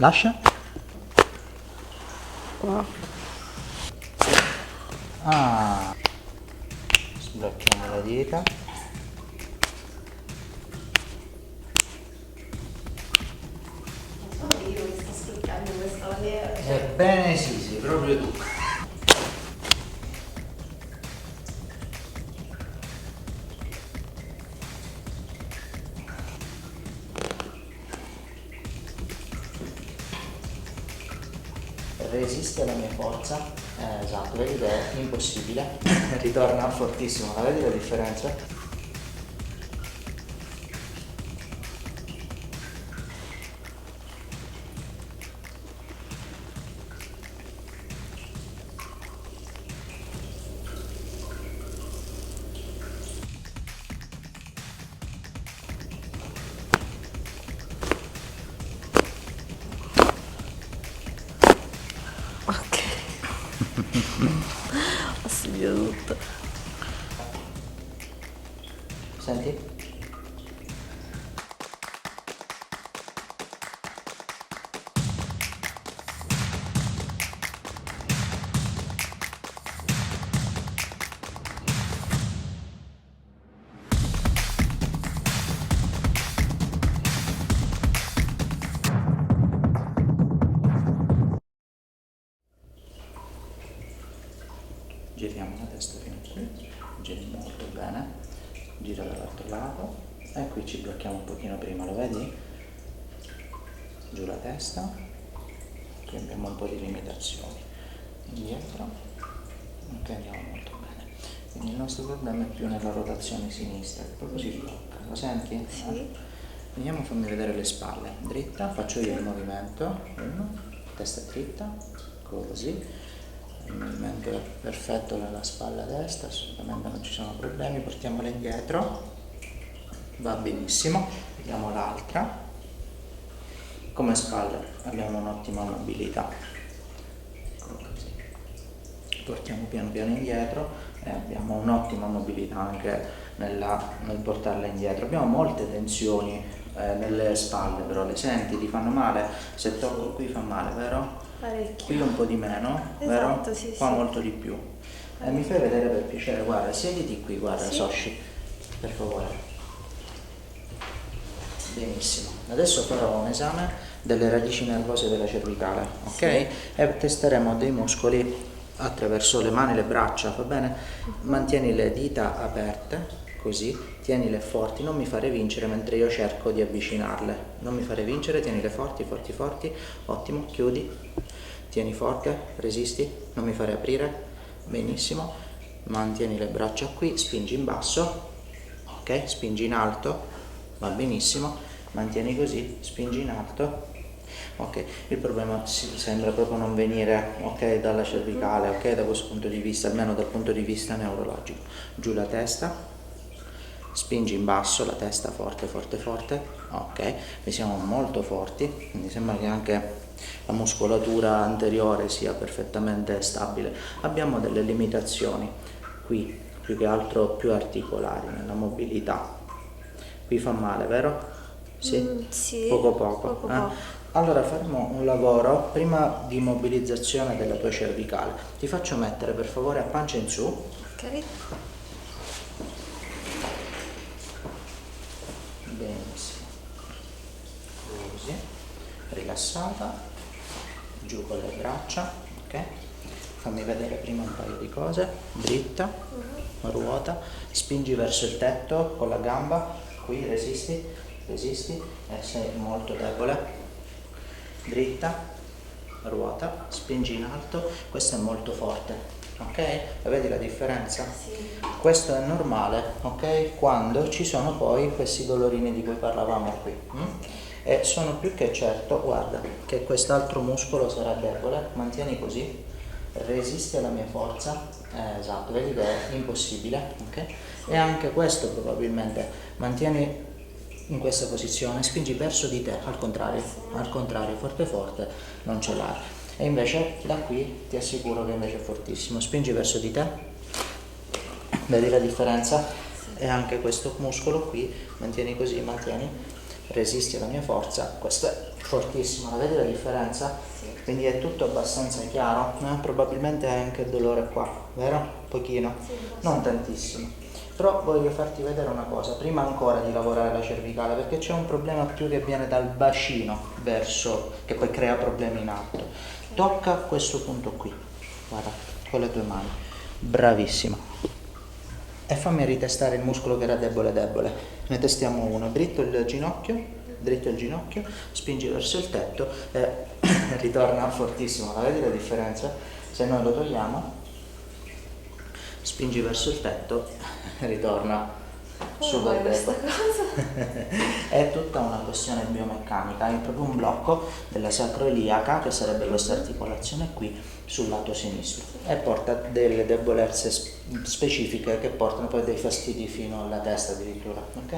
Lascia. Wow. Ah, sblocchiamo la dita. Sono io che sto sfruttando questa maniera. Ebbene sì, sei proprio tu. Resisti alla mia forza. Esatto, vedi che è impossibile. Ritorna fortissimo, la vedi la differenza? Ok. Ho subito tutto. Senti? Giriamo la testa fino a qui, giri molto bene, gira dall'altro lato e qui ci blocchiamo un pochino prima, lo vedi? Giù la testa, qui abbiamo un po' di limitazioni, indietro, ok, andiamo molto bene. Quindi il nostro problema è più nella rotazione sinistra, che proprio si blocca, lo senti? Sì. Vediamo, fammi vedere le spalle, dritta, faccio io il movimento, uno, testa dritta, così. Il movimento è perfetto nella spalla destra, assolutamente non ci sono problemi, portiamola indietro, va benissimo, vediamo l'altra, come spalle abbiamo un'ottima mobilità, così. Portiamo piano piano indietro e abbiamo un'ottima mobilità anche nel portarla indietro, abbiamo molte tensioni nelle spalle, però le senti, ti fanno male? Se tocco qui fa male, vero? Parecchio. Qui un po' di meno, Esatto, vero? sì, Qua sì. molto di più. Mi fai vedere per piacere, guarda, siediti qui, guarda, Sì. Soshi, per favore. Benissimo. Adesso farò un esame delle radici nervose della cervicale, ok? Sì. E testeremo dei muscoli attraverso le mani e le braccia, va bene? Mantieni le dita aperte, così, tienile forti, non mi fare vincere mentre io cerco di avvicinarle. Non mi fare vincere, tienile forti, forti, forti. Ottimo, chiudi. Tieni forte, resisti, non mi fare aprire. Benissimo. Mantieni le braccia qui, spingi in basso. Ok, spingi in alto. Va benissimo. Mantieni così, spingi in alto. Ok, il problema sembra proprio non venire, ok, dalla cervicale, ok, da questo punto di vista, almeno dal punto di vista neurologico. Giù la testa, spingi in basso la testa forte, forte, forte, ok, noi siamo molto forti, mi sembra che anche la muscolatura anteriore sia perfettamente stabile. Abbiamo delle limitazioni qui, più che altro più articolari, nella mobilità. Qui fa male, vero? Sì? Sì. Poco poco. Poco poco. Allora faremo un lavoro prima di mobilizzazione della tua cervicale. Ti faccio mettere per favore a pancia in su. Ok. Benissimo. Così. Rilassata. Giù con le braccia. Ok. Fammi vedere prima un paio di cose. Dritta. Ruota. Spingi verso il tetto con la gamba. Qui resisti. Resisti. E sei molto debole. Dritta, ruota, spingi in alto, questo è molto forte, ok? Vedi la differenza? Sì. Questo è normale, ok? Quando ci sono poi questi dolorini di cui parlavamo qui. E sono più che certo, guarda, che quest'altro muscolo sarà debole, mantieni così, resisti alla mia forza, esatto, vedi che è impossibile, ok? E anche questo probabilmente, mantieni in questa posizione, spingi verso di te, al contrario, forte forte, non ce l'hai. E invece da qui ti assicuro che invece è fortissimo, spingi verso di te, vedi la differenza? Sì. E anche questo muscolo qui, mantieni così, mantieni, resisti alla mia forza, questo è fortissimo, la vedi la differenza? Sì. Quindi è tutto abbastanza chiaro, probabilmente hai anche il dolore qua, vero? Un pochino? Sì, Non tantissimo. Però voglio farti vedere una cosa, prima ancora di lavorare la cervicale, perché c'è un problema più che viene dal bacino verso, che poi crea problemi in alto. Tocca questo punto qui, guarda, con le tue mani, bravissima. E fammi ritestare il muscolo che era debole debole. Ne testiamo uno, dritto il ginocchio, spingi verso il tetto e ritorna fortissimo. La vedi la differenza? Se noi lo togliamo, spingi verso il tetto e ritorna super questa debole. cosa? È tutta una questione biomeccanica, hai proprio un blocco della sacroiliaca, che sarebbe questa articolazione qui, sul lato sinistro, e porta delle debolezze specifiche che portano poi dei fastidi fino alla testa addirittura, ok?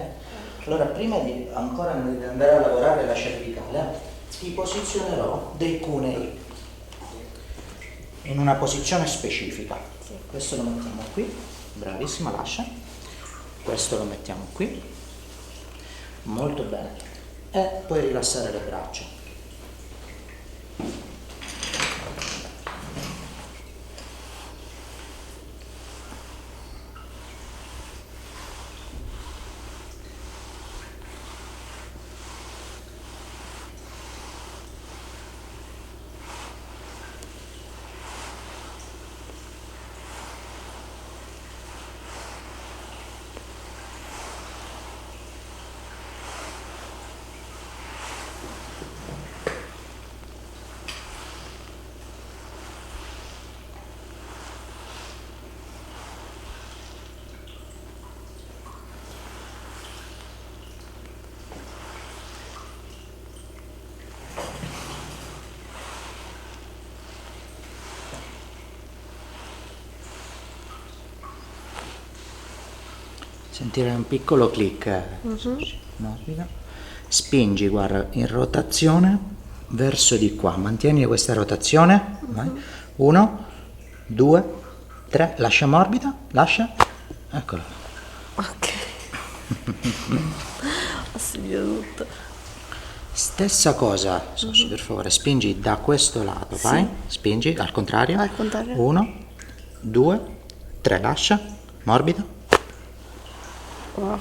Allora, prima di ancora di andare a lavorare la cervicale, ti posizionerò dei cunei in una posizione specifica. Questo lo mettiamo qui, bravissima, lascia. Questo lo mettiamo qui, molto bene, e puoi rilassare le braccia. Sentire un piccolo click, morbido. Spingi, guarda, in rotazione verso di qua, mantieni questa rotazione, vai. 1, 2, 3, lascia morbida, lascia, eccola. Ok. Fastidio tutto. Stessa cosa, Soci, per favore, spingi da questo lato, vai, spingi, al contrario. Al contrario. 1, 2, 3, lascia, morbido. Wow.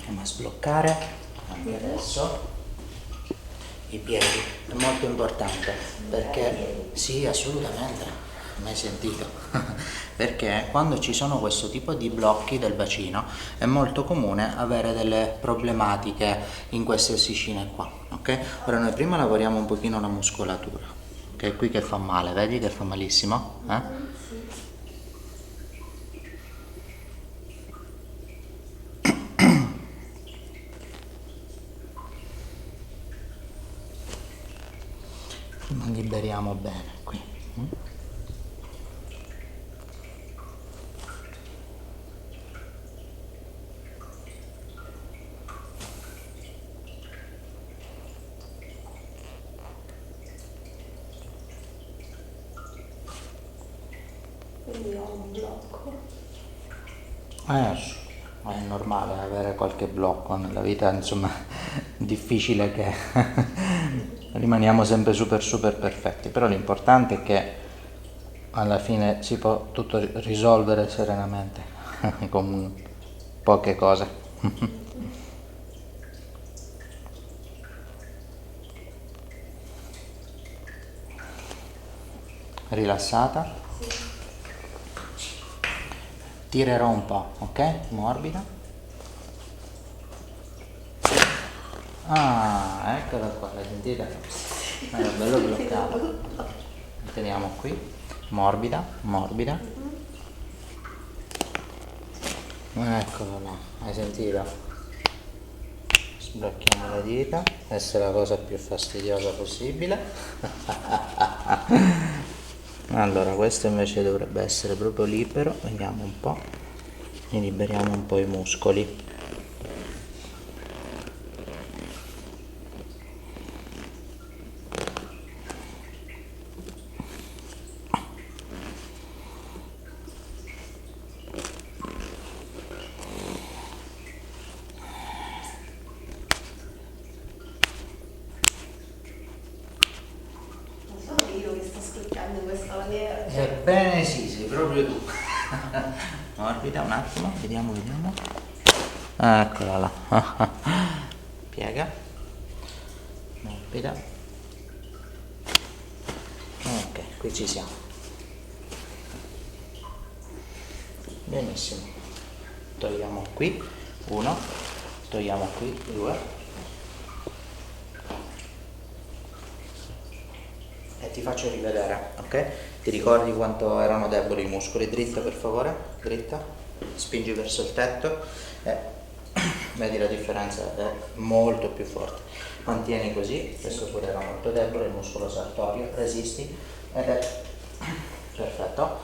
Andiamo a sbloccare anche adesso i piedi, è molto importante perché sì, assolutamente, mai sentito. Perché quando ci sono questo tipo di blocchi del bacino è molto comune avere delle problematiche in queste ossicine qua, ok? Ora noi prima lavoriamo un pochino la muscolatura, che è qui che fa male, vedi che fa malissimo? Liberiamo bene qui. Quindi ho un blocco. È normale avere qualche blocco nella vita, insomma, difficile che rimaniamo sempre super perfetti, però l'importante è che alla fine si può tutto risolvere serenamente con poche cose. Rilassata? Tirerò un po', ok? Morbida. Ah, eccola qua, l'hai sentita? Era bello bloccato. Lo teniamo qui. morbida, morbida. Eccolo là, hai sentito? Sblocchiamo le dita, questa è la cosa più fastidiosa possibile. Allora, questo invece dovrebbe essere proprio libero, vediamo un po', ne liberiamo un po' i muscoli. Non sono io che sto scrocchiando in questa maniera. Ebbene sì, sei proprio tu. Morbida, un attimo, vediamo, vediamo. Eccola là. Piega. Morbida. Ok, qui ci siamo. Benissimo. Togliamo qui, 1, togliamo qui, 2. E ti faccio rivedere, ok? Ti ricordi quanto erano deboli i muscoli? Dritta per favore, dritta, spingi verso il tetto e vedi la differenza, è molto più forte. Mantieni così, questo pure era molto debole, il muscolo sartorio, resisti ed è perfetto.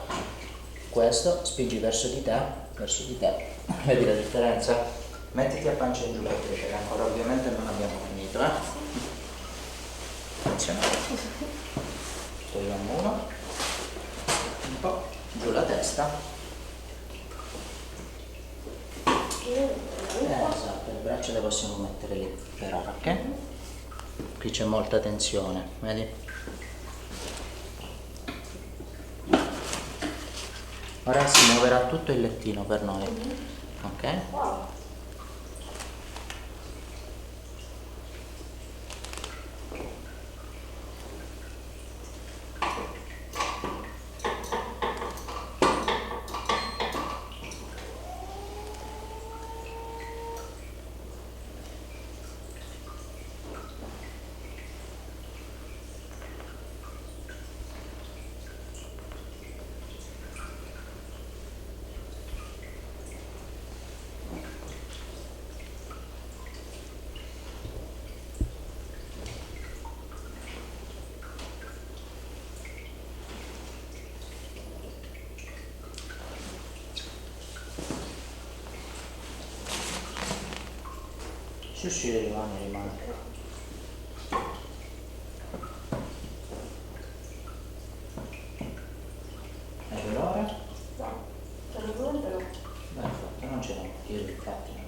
Questo spingi verso di te, vedi la differenza? Mettiti a pancia in giù per piacere, ancora ovviamente non abbiamo finito, Attenzione. Togliamo uno, un po' giù la testa. Esatto, le braccia le possiamo mettere lì per ora, ok? Qui c'è molta tensione, vedi? Ora si muoverà tutto il lettino per noi, ok? Wow. Sì, sì, rimane, rimane. Hai dolore? No, per il momento no. Beh, infatti, non ce l'ho, io infatti no.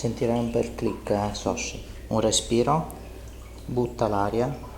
Sentirai un bel click, Soshi. Un respiro, butta l'aria.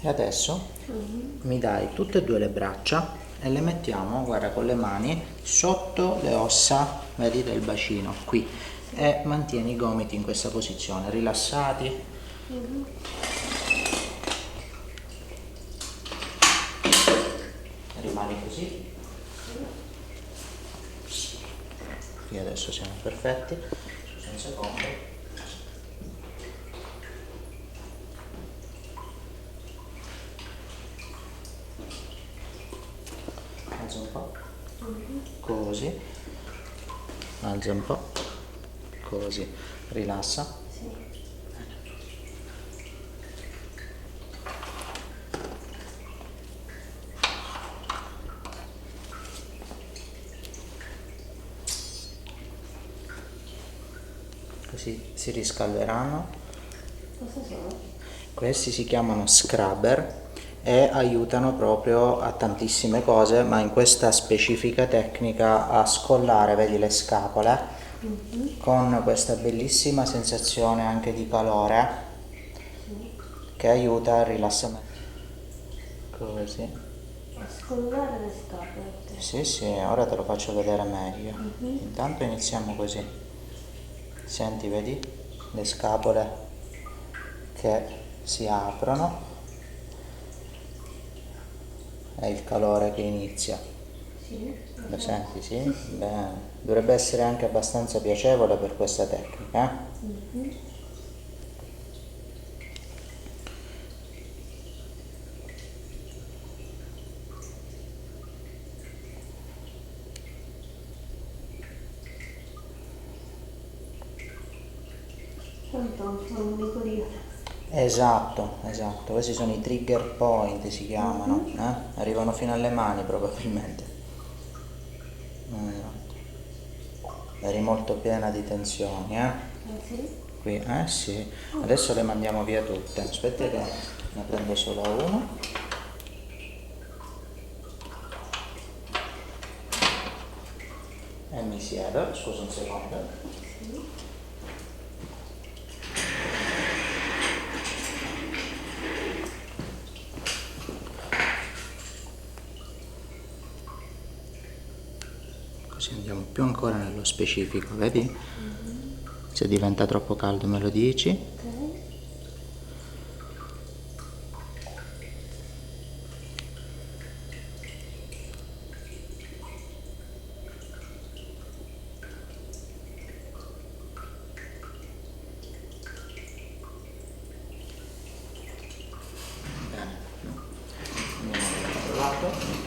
E adesso mi dai tutte e due le braccia e le mettiamo, guarda, con le mani sotto le ossa, vedi, del bacino, qui. E mantieni i gomiti in questa posizione, rilassati, Rimani così. Qui adesso siamo perfetti. Un secondo. Alza un po'. Così. Alza un po'. Così. Rilassa. Così si riscalderanno. Cosa sono? Questi si chiamano scrubber e aiutano proprio a tantissime cose, ma in questa specifica tecnica a scollare, vedi, le scapole con questa bellissima sensazione anche di calore che aiuta al rilassamento. Così. A scollare le scapole. Sì, sì, ora te lo faccio vedere meglio. Intanto iniziamo così. Senti, vedi le scapole che si aprono e il calore che inizia. Sì. Lo senti, sì? Bene. Dovrebbe essere anche abbastanza piacevole per questa tecnica. Tanto sono un nicolino. Esatto, esatto. Questi sono i trigger point, si chiamano. Arrivano fino alle mani probabilmente. Esatto. Eri molto piena di tensioni, Ah sì? Qui, sì. Adesso le mandiamo via tutte. Aspetta che ne prendo solo uno. E mi siedo, scusa un secondo. Così andiamo più ancora nello specifico, vedi? Se diventa troppo caldo me lo dici. Ok. Bene. Andiamo dall'altro lato.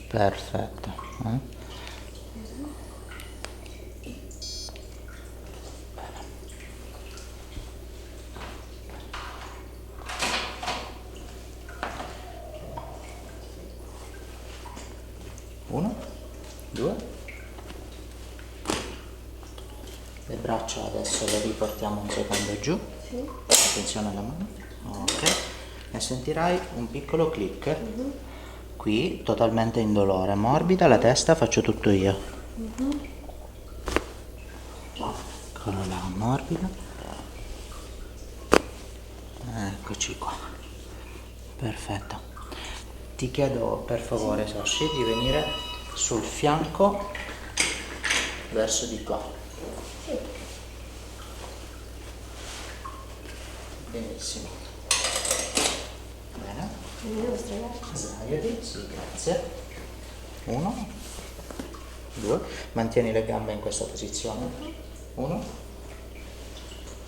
Perfetto. Uno, due. Le braccia adesso le riportiamo un secondo giù. Sì. Attenzione alla mano. Ok. E sentirai un piccolo click. Qui totalmente indolore, morbida, la testa faccio tutto io. Eccola là, morbida. Eccoci qua. Perfetto. Ti chiedo per favore, Sashi, di venire sul fianco verso di qua. Sì. Benissimo. Bene. Mi devo stregare. Sdraiati, sì, grazie. Uno, due, mantieni le gambe in questa posizione. Uno,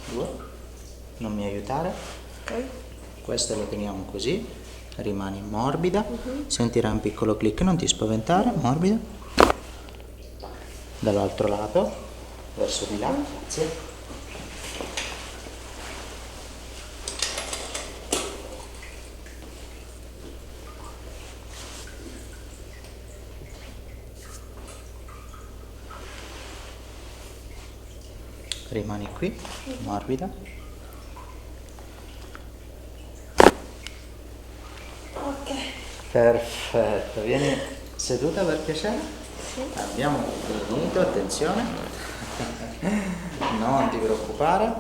due, non mi aiutare. Ok. Questo lo teniamo così, rimani morbida, sentirai un piccolo click, non ti spaventare, morbida. Dall'altro lato, verso di là, grazie. rimani qui, morbida. Ok. Perfetto, vieni seduta per piacere? Sì. Abbiamo finito, attenzione, non ti preoccupare,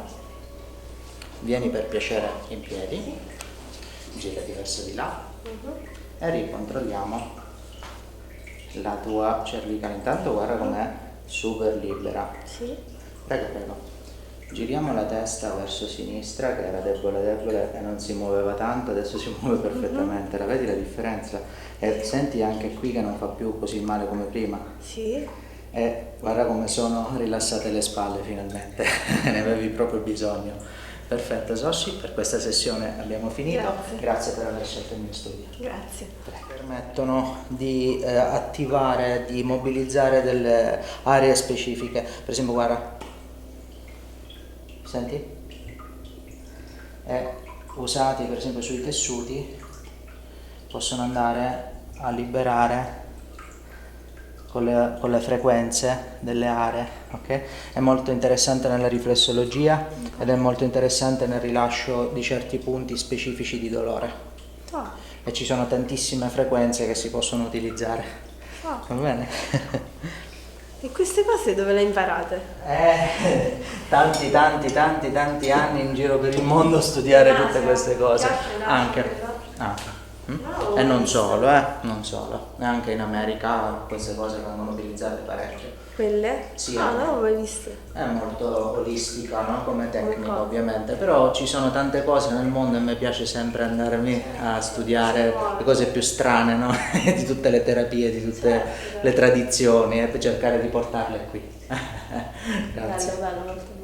vieni per piacere in piedi, girati verso di là e ricontrolliamo la tua cervicale. Intanto guarda com'è super libera. Sì. Prego, prego. Giriamo la testa verso sinistra, che era debole e non si muoveva tanto, adesso si muove perfettamente. La vedi la differenza? E senti anche qui che non fa più così male come prima. Sì. E guarda come sono rilassate le spalle finalmente, ne avevi proprio bisogno. Perfetto Sossi, per questa sessione abbiamo finito. Grazie per aver scelto il mio studio. Grazie. Permettono di attivare, di mobilizzare delle aree specifiche. Per esempio, guarda, senti? E usati per esempio sui tessuti possono andare a liberare con le frequenze delle aree, ok? È molto interessante nella riflessologia ed è molto interessante nel rilascio di certi punti specifici di dolore. Ah. E ci sono tantissime frequenze che si possono utilizzare. Ah. Va bene? E queste cose dove le imparate? Tanti anni in giro per il mondo a studiare tutte queste cose. Anche. E non solo, non solo. Anche in America queste cose vengono utilizzate parecchio. Quelle? Sì, Ah, non l'ho mai viste. è molto olistica, no? Come tecnica ovviamente, però ci sono tante cose nel mondo e a me piace sempre andarmi a studiare le cose più strane, no? Di tutte le terapie, di tutte le tradizioni e per cercare di portarle qui. Grazie. Bello, molto bello.